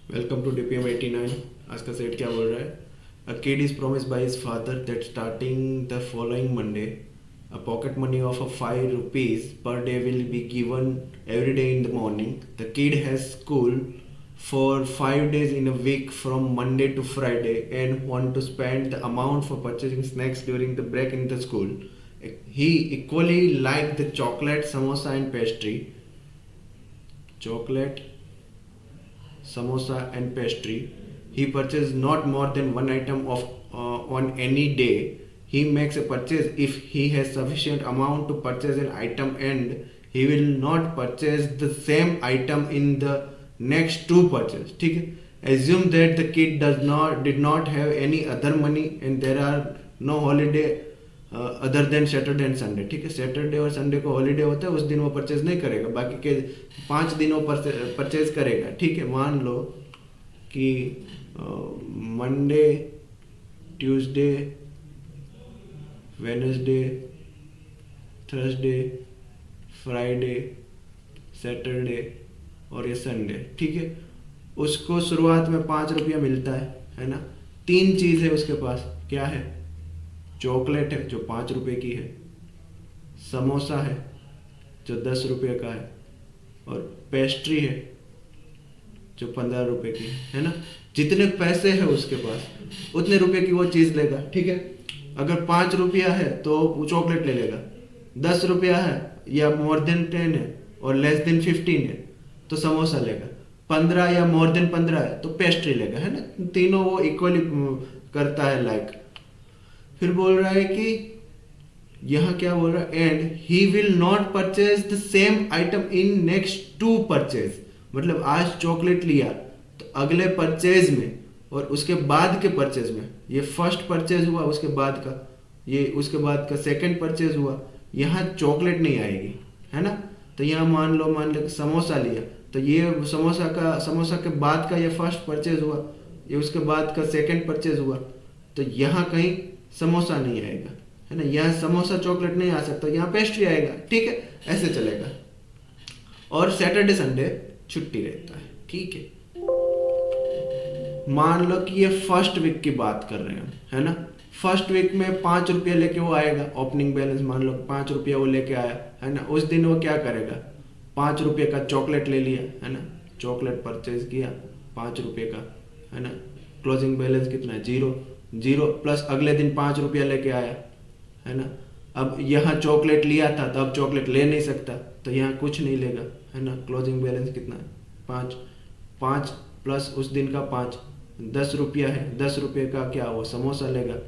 Welcome to DPM 89। आज का set क्या बोल रहा है? A kid is promised by his father that starting the following Monday a pocket money of a 5 rupees per day will be given every day in the morning. The kid has school for 5 days in a week from Monday to Friday and want to spend the amount for purchasing snacks during the break in the school. He equally liked the chocolate, samosa and pastry. Chocolate, samosa and pastry. He purchases not more than one item of on any day. He makes a purchase if he has sufficient amount to purchase an item, and he will not purchase the same item in the next two purchases. ठीक है? Assume that the kid did not have any other money and there are no holiday other than Saturday and Sunday. ठीक है, Saturday और Sunday को holiday होता है, उस दिन वो परचेज नहीं करेगा, बाकी के 5 दिनों पर परचेज करेगा. ठीक है, मान लो कि Monday, Tuesday, Wednesday, Thursday, Friday, Saturday और ये संडे. ठीक है, उसको शुरुआत में 5 रुपया मिलता है ना. 3 चीज़ है उसके पास. क्या है? चॉकलेट है जो 5 रुपए की है, समोसा है जो 10 रुपये का है, और पेस्ट्री है जो 15 रुपए की है ना. जितने पैसे है उसके पास उतने रुपए की वो चीज़ लेगा. ठीक है, अगर 5 रुपया है तो वो चॉकलेट ले लेगा, 10 रुपया है या मोर देन 10 है और लेस देन 15 है तो समोसा लेगा, 15 या मोर देन 15 है तो पेस्ट्री लेगा, है ना. तीनों वो इक्वली करता है लाइक. फिर बोल रहा है कि यहाँ क्या बोल रहा है, and he will not purchase the same item in next 2 purchase. मतलब आज चॉकलेट लिया तो अगले परचेज में और उसके बाद के परचेज में, ये फर्स्ट परचेज हुआ, उसके बाद का ये, उसके बाद का सेकंड परचेज हुआ, यहाँ चॉकलेट नहीं आएगी, है ना. तो यहाँ मान लो समोसा लिया तो ये समोसा के बाद का ये फर्स्ट परचेज हुआ, ये उसके बाद का सेकंड परचेज हुआ, तो यहाँ कहीं समोसा नहीं आएगा, है ना. यहाँ समोसा चॉकलेट नहीं आ सकता, यहाँ पेस्ट्री आएगा. ठीक है, ऐसे चलेगा. और सैटरडे संडे छुट्टी रहता है. ठीक है, मान लो कि ये फर्स्ट वीक की बात कर रहे हैं, है ना. फर्स्ट वीक में 5 रुपया लेके वो आएगा, ओपनिंग बैलेंस मान लो 5 रुपया वो लेके आया, है ना. उस दिन वो क्या करेगा, 5 रुपये का चॉकलेट ले लिया, है ना. चॉकलेट परचेज किया 5 रुपये का, है ना. क्लोजिंग बैलेंस कितना है? 0 प्लस अगले दिन 5 रुपया लेके आया, है ना. अब यहाँ चॉकलेट लिया था तो अब चॉकलेट ले नहीं सकता तो यहाँ कुछ नहीं लेगा, है ना. क्लोजिंग बैलेंस कितना है? 5 प्लस उस दिन का 5, 10 रुपया है. 10 रुपये का क्या वो समोसा लेगा,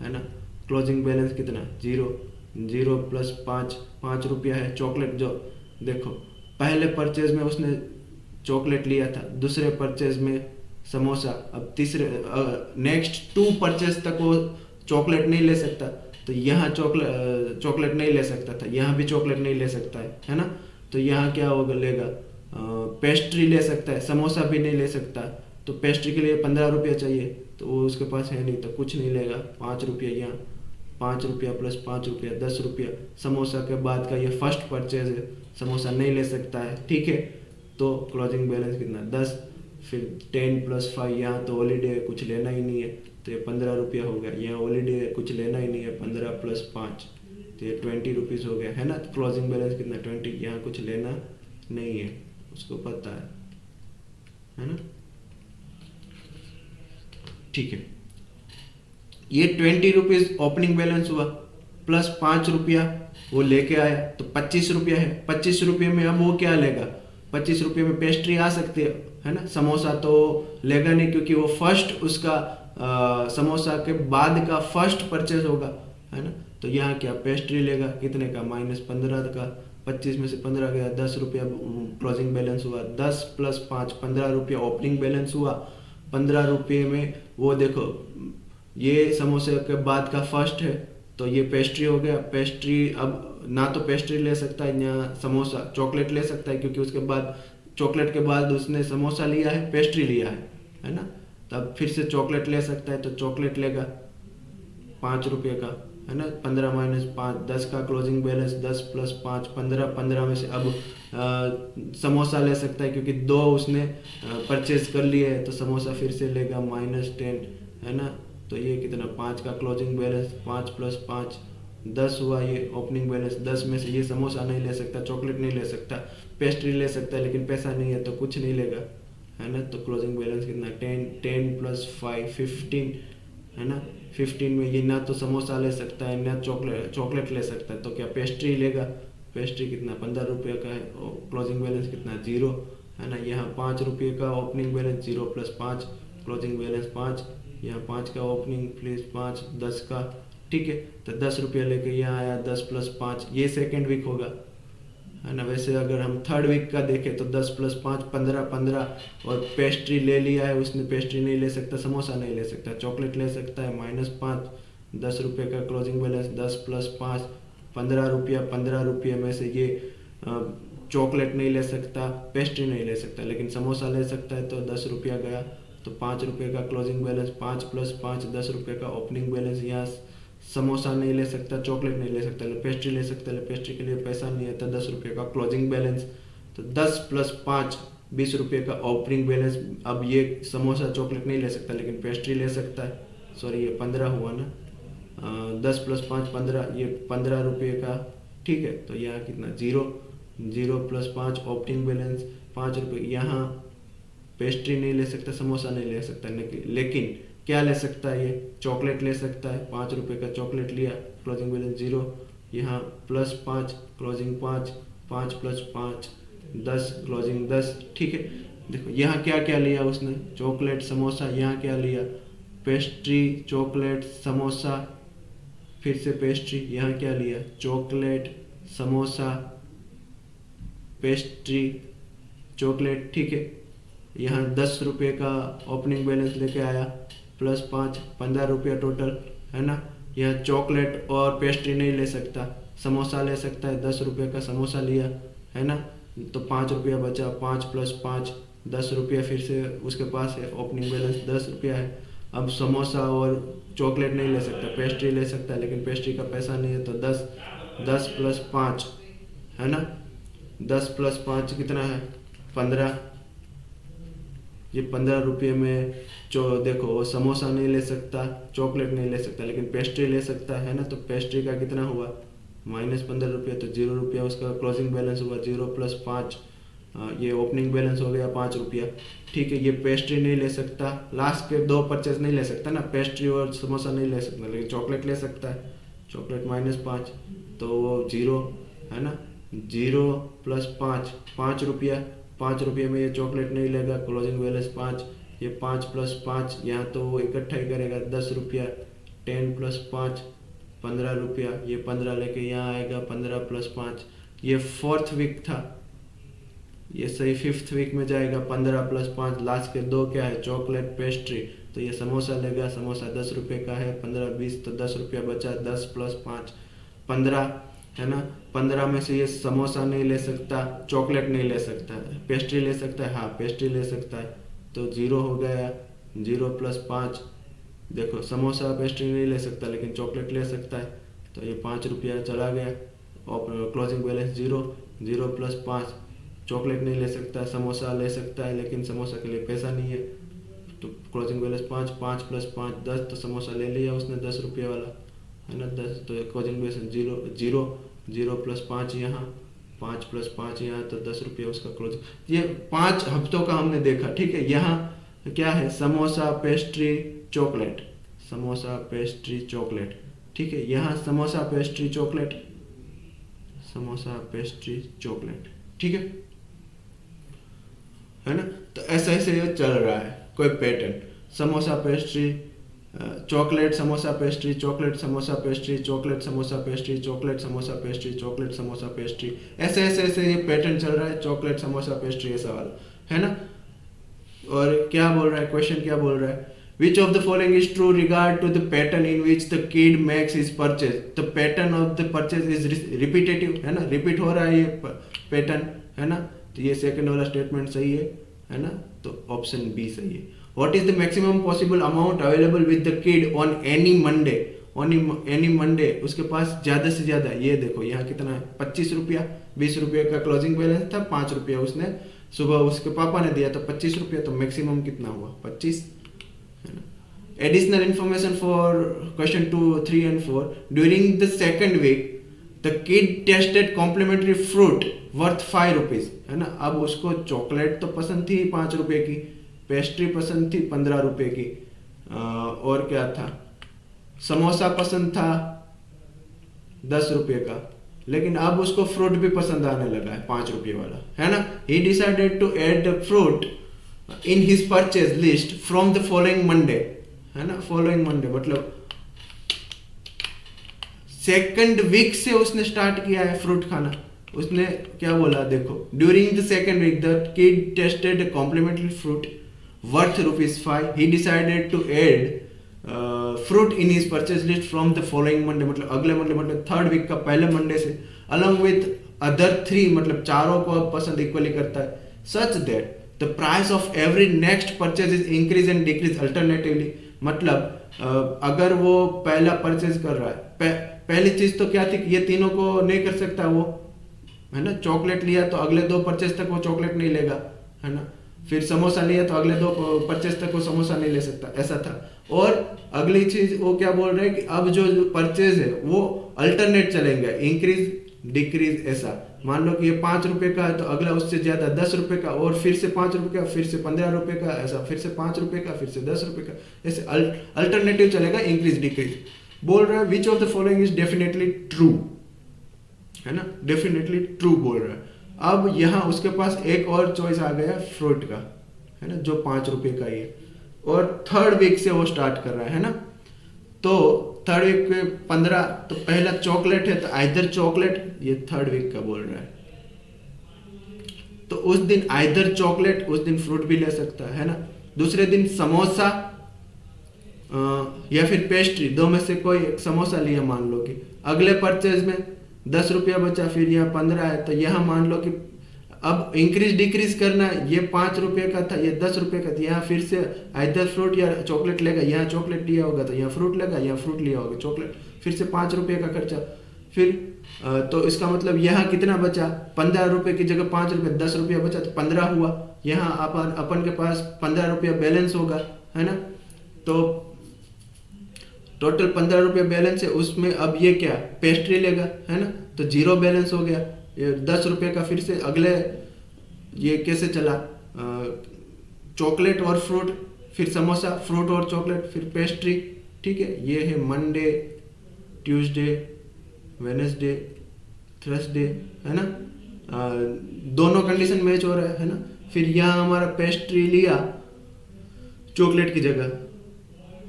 है ना. क्लोजिंग बैलेंस कितना? 0 प्लस 5 रुपया है. चॉकलेट जो देखो, पहले परचेज में उसने चॉकलेट लिया था, दूसरे परचेज में समोसा, अब तीसरे नेक्स्ट 2 परचेज तक वो चॉकलेट नहीं ले सकता, तो यहाँ चॉकलेट नहीं ले सकता था, यहाँ भी चॉकलेट नहीं ले सकता है ना. तो यहाँ क्या होगा, लेगा पेस्ट्री ले सकता है, समोसा भी नहीं ले सकता, तो पेस्ट्री के लिए 15 रुपया चाहिए, तो वो उसके पास है नहीं तो कुछ नहीं लेगा. 5 रुपया यहाँ, 5 रुपया प्लस 5 रुपया 10 रुपया. समोसा के बाद का ये फर्स्ट परचेज है, समोसा नहीं ले सकता है. ठीक है, तो क्लोजिंग बैलेंस कितना? 10. फिर 10 प्लस 5, यहाँ तो हॉलीडे कुछ लेना ही नहीं है तो ये 15 रुपया हो गया. यहाँ हॉलीडे कुछ लेना ही नहीं है, 15 प्लस 5 तो ये 20 रुपीज़ हो गया, है ना. क्लोजिंग बैलेंस कितना? 20. यहाँ कुछ लेना नहीं है, उसको पता है ना. ठीक है, ये 20 रुपीज़ ओपनिंग बैलेंस हुआ, प्लस 5 रुपया वो लेके आया तो 25 रुपया है. 25 रुपये में अब वो क्या लेगा? 25 रुपये में पेस्ट्री आ सकती है ना. समोसा तो लेगा नहीं क्योंकि वो फर्स्ट उसका समोसा के बाद का फर्स्ट परचेज होगा, है ना. तो यहाँ क्या पेस्ट्री लेगा, कितने का? -15 का. 25 में से 15 गया, 10 रुपया क्लोजिंग बैलेंस हुआ. 10 प्लस 5 15 रुपया ओपनिंग बैलेंस हुआ. 15 रुपये में वो देखो, ये समोसे के बाद का फर्स्ट है तो ये पेस्ट्री हो गया. पेस्ट्री अब ना तो पेस्ट्री ले सकता है यहाँ, समोसा चॉकलेट ले सकता है क्योंकि उसके बाद चॉकलेट के बाद उसने समोसा लिया है, पेस्ट्री लिया है ना. तब फिर से चॉकलेट ले सकता है तो चॉकलेट लेगा 5 रुपये का, है ना। 15 माइनस 5 10 का क्लोजिंग बैलेंस 10 प्लस 5 15, 15 में से अब समोसा ले सकता है क्योंकि 2 उसने परचेज कर लिए है, तो समोसा फिर से लेगा -10, है ना। तो ये कितना 5 का क्लोजिंग बैलेंस 5 प्लस 5 10 हुआ ये ओपनिंग बैलेंस। 10 में से ये समोसा नहीं ले सकता, चॉकलेट नहीं ले सकता, पेस्ट्री ले सकता है लेकिन पैसा नहीं है तो कुछ नहीं लेगा, है ना। तो क्लोजिंग बैलेंस कितना 10 प्लस 5 15, है ना। 15 में ये ना तो समोसा ले सकता है ना चॉकलेट ले सकता है, तो क्या पेस्ट्री लेगा। पेस्ट्री कितना 15 रुपये का है, क्लोजिंग बैलेंस कितना 0, है ना। यहाँ 5 रुपये का opening balance 0 plus 5 closing balance 5, यहाँ 5 का ओपनिंग प्लस 5 10 का, ठीक है। तो 10 रुपये लेके यहाँ आया 10 प्लस 5, ये सेकेंड वीक होगा, है ना। वैसे अगर हम थर्ड वीक का देखें तो 10 प्लस 5 15 15, और पेस्ट्री ले लिया है उसने, पेस्ट्री नहीं ले सकता, समोसा नहीं ले सकता, चॉकलेट ले सकता है -5 10 रुपये का क्लोजिंग बैलेंस 10 प्लस 5 15 रुपया। 15 रुपये में से ये चॉकलेट नहीं ले सकता, पेस्ट्री नहीं ले सकता, लेकिन समोसा ले सकता है, तो 10 रुपया गया। तो 5 रुपये का क्लोजिंग बैलेंस 5 प्लस 5 10 रुपये का ओपनिंग बैलेंस। यहाँ समोसा नहीं ले सकता, चॉकलेट नहीं ले सकता, पेस्ट्री ले सकता है, पेस्ट्री के लिए पैसा नहीं है, तो 10 रुपये का क्लोजिंग बैलेंस। तो 10 प्लस 5 20 रुपये का ओपनिंग बैलेंस। अब ये समोसा चॉकलेट नहीं ले सकता लेकिन पेस्ट्री ले सकता है, सॉरी ये 15 हुआ ना, 10 प्लस 5 15, ये 15 रुपये का, ठीक है। तो यहाँ कितना 0 प्लस 5 ओपनिंग बैलेंस 5 रुपये। यहाँ पेस्ट्री नहीं ले सकता, समोसा नहीं ले सकता, लेकिन क्या ले सकता है, ये चॉकलेट ले सकता है। 5 रुपये का चॉकलेट लिया, क्लोजिंग बैलेंस 0, यहाँ प्लस 5 क्लोजिंग 5 5 प्लस 5 10 क्लोजिंग 10, ठीक है। देखो यहाँ क्या क्या लिया उसने, चॉकलेट समोसा, यहाँ क्या लिया पेस्ट्री चॉकलेट समोसा, फिर से पेस्ट्री, यहाँ क्या लिया चॉकलेट समोसा पेस्ट्री चॉकलेट, ठीक है। यहाँ 10 रुपये का ओपनिंग बैलेंस लेके आया, प्लस 5 15 रुपया टोटल, है ना। यहाँ चॉकलेट और पेस्ट्री नहीं ले सकता, समोसा ले सकता है, 10 रुपये का समोसा लिया, है ना। तो 5 रुपया बचा, 5 प्लस 5 10 रुपया फिर से उसके पास है, ओपनिंग बैलेंस 10 रुपया है। अब समोसा और चॉकलेट नहीं ले सकता, पेस्ट्री ले सकता है लेकिन पेस्ट्री का पैसा नहीं है, तो 10 प्लस 5, है ना। 10 प्लस 5 कितना है 15, ये 15 रुपये में जो देखो वो समोसा नहीं ले सकता, चॉकलेट नहीं ले सकता लेकिन पेस्ट्री ले सकता है ना। तो पेस्ट्री का कितना हुआ -15 रुपये, तो 0 रुपया उसका क्लोजिंग बैलेंस हुआ। 0 प्लस 5 ये ओपनिंग बैलेंस हो गया 5 रुपया, ठीक है। ये पेस्ट्री नहीं ले सकता, लास्ट के 2 परचेज नहीं ले सकता ना, पेस्ट्री और समोसा नहीं ले सकता लेकिन चॉकलेट ले सकता है, चॉकलेट -5, तो वो 0, है ना। 0 प्लस 5 5 रुपया, 5 रुपये में ये चॉकलेट नहीं लेगा, क्लोजिंग बैलेंस 5, ये 5 प्लस 5 यहाँ तो वो इकट्ठा ही करेगा 10 रुपया, 10 प्लस 5 15 रुपया, ये 15 लेके यहाँ आएगा 15 प्लस 5, ये 4th वीक था, ये सही 5th वीक में जाएगा। 15 प्लस 5 लास्ट के 2 क्या है चॉकलेट पेस्ट्री, तो ये समोसा लेगा, समोसा 10 रुपये का है, 15 20 तो 10 रुपया बचा, 10 प्लस 5 15, है ना। 15 में से ये समोसा नहीं ले सकता, चॉकलेट नहीं ले सकता है, पेस्ट्री ले सकता है, हाँ पेस्ट्री ले सकता है, तो 0 हो गया। 0 प्लस 5 देखो समोसा पेस्ट्री नहीं ले सकता लेकिन चॉकलेट ले सकता है, तो ये 5 रुपया चला गया, और क्लोजिंग बैलेंस 0 प्लस 5 चॉकलेट नहीं ले सकता, समोसा ले सकता है लेकिन समोसा के लिए पैसा नहीं है, तो क्लोजिंग बैलेंस 5 प्लस 5 10, तो समोसा ले लिया उसने 10 रुपये वाला, है ना 10, तो क्लोजिंग बैलेंस 0 प्लस 5 यहाँ, 5 प्लस 5 यहाँ, तो 10 रुपया उसका क्लोजिंग। ये 5 हफ्तों का हमने देखा, ठीक है। यहाँ क्या है samosa pastry chocolate, samosa pastry chocolate, ठीक है। यहाँ samosa pastry chocolate, samosa pastry chocolate, ठीक है ना। तो ऐसे ऐसे ये चल रहा है कोई pattern, samosa pastry chocolate, samosa pastry chocolate, samosa pastry chocolate, samosa pastry chocolate, samosa pastry chocolate, samosa pastry, ऐसे ऐसे ऐसे ये पैटर्न चल रहा है, चॉकलेट समोसा पेस्ट्री ऐसा वाला, है ना। और क्या बोल रहा है क्वेश्चन, क्या बोल रहा है, Which of the following is true regard to the pattern in which the kid makes his purchase? The pattern of the purchase is repetitive, है ना, रिपीट हो रहा है ये पैटर्न, है ना। तो ये सेकंड वाला स्टेटमेंट सही है ना। तो ऑप्शन बी सही है। What is the maximum possible amount available with the kid on any Monday? On any Monday उसके पास ज्यादा से ज्यादा, ये देखो यहाँ कितना है, 25 रुपया, 20 रुपये का क्लोजिंग बैलेंस था, 5 रुपया उसने सुबह उसके पापा ने दिया, तो 25 रुपया, तो मैक्सिमम कितना हुआ 25, है ना। Additional information for question 2, 3 and 4, during the second week the kid tested complimentary fruit worth 5 rupees, है ना। अब उसको चॉकलेट तो पसंद थी 5 रुपए की, पेस्ट्री पसंद थी 15 रुपए की, और क्या था, समोसा पसंद था 10 रुपये का, लेकिन अब उसको फ्रूट भी पसंद आने लगा है 5 रुपये वाला, है ना। He decided to add the fruit in his purchase list from the following Monday, है ना। फॉलोइंग मंडे मतलब सेकंड वीक से उसने स्टार्ट किया है फ्रूट खाना। उसने क्या बोला देखो, during the second week the kid tested complimentary fruit worth ₹5, he decided to add fruit in his purchase list from the following Monday, मतलब अगले मंडे, मतलब थर्ड वीक का पहले मंडे से, अलॉन्ग विथ अदर 3, मतलब चारों को पसंद इक्वली करता है, such that the price of every next purchase is increase and decrease alternatively. मतलब अगर वो पहला परचेज कर रहा है, पहली चीज तो क्या थी कि ये तीनों को नहीं कर सकता वो, है ना। चॉकलेट लिया तो अगले 2 परचेज तक वो चॉकलेट नहीं लेगा, है ना। फिर समोसा लिया तो अगले 2 परचेज तक वो समोसा नहीं ले सकता, ऐसा था। और अगली चीज वो क्या बोल रहे हैं कि अब जो परचेज है वो अल्टरनेट चलेंगे, इंक्रीज डिक्रीज, ऐसा। मान लो कि ये 5 रुपए का है तो अगला उससे ज्यादा 10 रुपए का, और फिर से 5 रुपए का, फिर से 15 रुपए का, ऐसा, फिर से 5 रुपए का, फिर से 10 रुपए का, ऐसे अल्टरनेटिव चलेगा, इंक्रीज डिक्रीज। बोल रहा है which of the following is definitely true, है ना, डेफिनेटली ट्रू बोल रहा है। अब यहाँ उसके पास एक और चॉइस आ गया फ्रूट का, है ना, जो 5 रुपए का ही है, और थर्ड वीक से वो स्टार्ट कर रहा है ना। तो थर्ड वीक में 15, तो पहला चॉकलेट है तो आइदर चॉकलेट, ये थर्ड वीक का बोल रहा है, तो उस दिन आइदर चॉकलेट, उस दिन फ्रूट भी ले सकता है ना। दूसरे दिन समोसा या फिर पेस्ट्री, 2 में से कोई एक समोसा लिया मान लो कि, अगले परचेज में 10 रुपया बचा, फिर यहाँ 15 है, तो यहाँ मान लो कि अब इंक्रीज डिक्रीज करना है, ये 5 रुपये का था, ये 10 रुपये का था, यहाँ फिर से आइदर फ्रूट या चॉकलेट लेगा, यहाँ चॉकलेट लिया होगा तो यहाँ फ्रूट लेगा, यहाँ फ्रूट लिया होगा चॉकलेट, फिर से 5 रुपये का खर्चा, फिर तो इसका मतलब यहाँ कितना बचा, 15 रुपये की जगह 5 रुपये, 10 रुपया बचा तो 15 हुआ। यहाँ अपन के पास 15 रुपया बैलेंस होगा, है ना। तो टोटल 15 रुपया बैलेंस है, उसमें अब ये क्या पेस्ट्री लेगा, है ना, तो 0 बैलेंस हो गया। ये 10 रुपये का फिर से अगले, ये कैसे चला, चॉकलेट और फ्रूट, फिर समोसा, फ्रूट और चॉकलेट, फिर पेस्ट्री, ठीक है। ये है मंडे, ट्यूसडे, वेडनेसडे, थर्सडे, है ना। दोनों कंडीशन मैच हो रहा है ना। फिर यहाँ हमारा पेस्ट्री लिया चॉकलेट की जगह,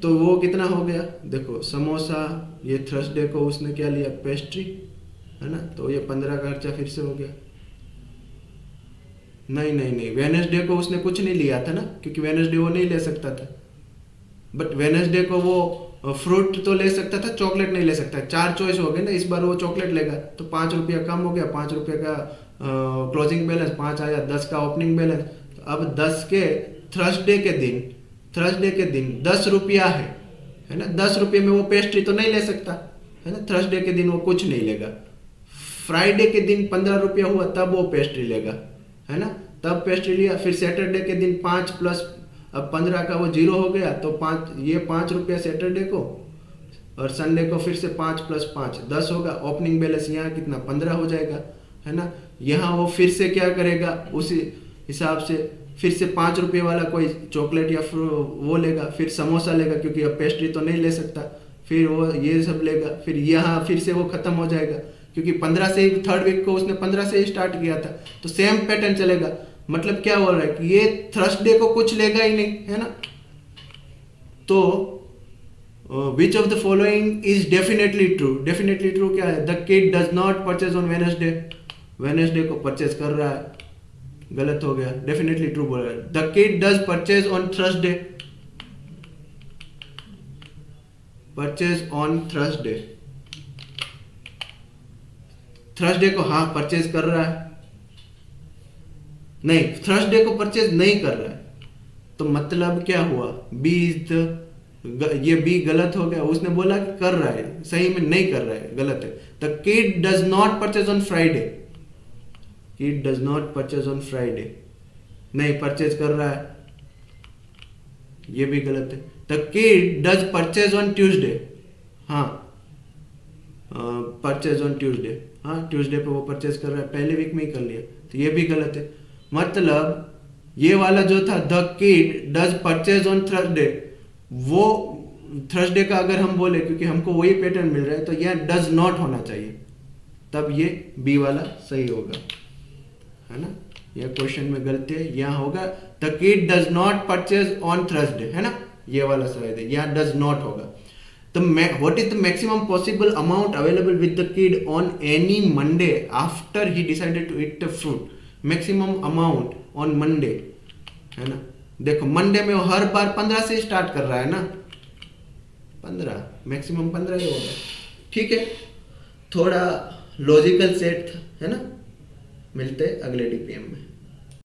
तो वो कितना हो गया देखो, समोसा, ये थर्सडे को उसने क्या लिया, पेस्ट्री, है ना, तो ये 15 का खर्चा फिर से हो गया। नहीं, वेडनेसडे को उसने कुछ नहीं लिया था ना, क्योंकि वेडनेसडे वो नहीं ले सकता था, बट वेडनेसडे को वो फ्रूट तो ले सकता था, चॉकलेट नहीं ले सकता। 4 चॉइस हो गए ना, इस बार वो चॉकलेट लेगा, तो 5 रुपया कम हो गया, 5 रुपये का क्लोजिंग बैलेंस, 5 आया, 10 का ओपनिंग बैलेंस। तो अब 10 के थर्सडे के दिन 10 रुपया है ना, 10 रुपये में वो पेस्ट्री तो नहीं ले सकता, है ना। थर्सडे के दिन वो कुछ नहीं लेगा। फ्राइडे के दिन 15 रुपया हुआ, तब वो पेस्ट्री लेगा, है ना, तब पेस्ट्री लिया। फिर सैटरडे के दिन 5 प्लस, अब 15 का वो 0 हो गया, तो 5 रुपया सैटरडे को, और संडे को फिर से 5 + 5 10 होगा। ओपनिंग बैलेंस यहाँ कितना 15 हो जाएगा, है ना। यहाँ वो फिर से क्या करेगा, उसी हिसाब से फिर से 5 रुपये वाला कोई चॉकलेट या वो लेगा, फिर समोसा लेगा, क्योंकि अब पेस्ट्री तो नहीं ले सकता, फिर वो ये सब लेगा। फिर यहाँ फिर से वो खत्म हो जाएगा, क्योंकि 15 से ही, थर्ड वीक को उसने 15 से ही स्टार्ट किया था, तो सेम पैटर्न चलेगा। मतलब क्या बोल रहा है कि ये थर्सडे को कुछ लेगा ही नहीं, है ना। तो which of the following is definitely true. Definitely true क्या है, the kid does not purchase on Wednesday को परचेज कर रहा है, गलत हो गया, डेफिनेटली ट्रू बोल रहा है। The kid does purchase on Thursday, purchase on Thursday को हाँ परचेज कर रहा है, नहीं, थर्सडे को परचेज नहीं कर रहा है, तो मतलब क्या हुआ, बी इज द ये बी गलत हो गया, उसने बोला कि कर रहा है, सही में नहीं कर रहा है, गलत है। The kid does not purchase on Friday, kid does not purchase on Friday, नहीं परचेज कर रहा है, ये भी गलत है। The kid does purchase on Tuesday, हाँ परचेज ऑन ट्यूसडे, हाँ ट्यूसडे पे वो परचेज कर रहा है, पहले वीक में ही कर लिया, तो ये भी गलत है। मतलब ये वाला जो था the kid does purchase on Thursday, वो थर्सडे का अगर हम बोले, क्योंकि हमको वही पैटर्न मिल रहा है, तो यह डज नॉट होना चाहिए, तब ये बी वाला सही होगा, है ना। यह क्वेश्चन में गलती है, यहाँ होगा the kid does not purchase on Thursday, है ना, ये वाला सही है, यहाँ डज नॉट होगा। तो what is the maximum possible amount available with the kid on any Monday after he decided to eat the fruit, maximum amount on Monday, है ना। देखो मंडे में वो हर बार 15 से स्टार्ट कर रहा है ना, 15, मैक्सिमम 15 ही होगा, ठीक है। थोड़ा लॉजिकल सेट था, है ना। मिलते अगले डीपीएम में।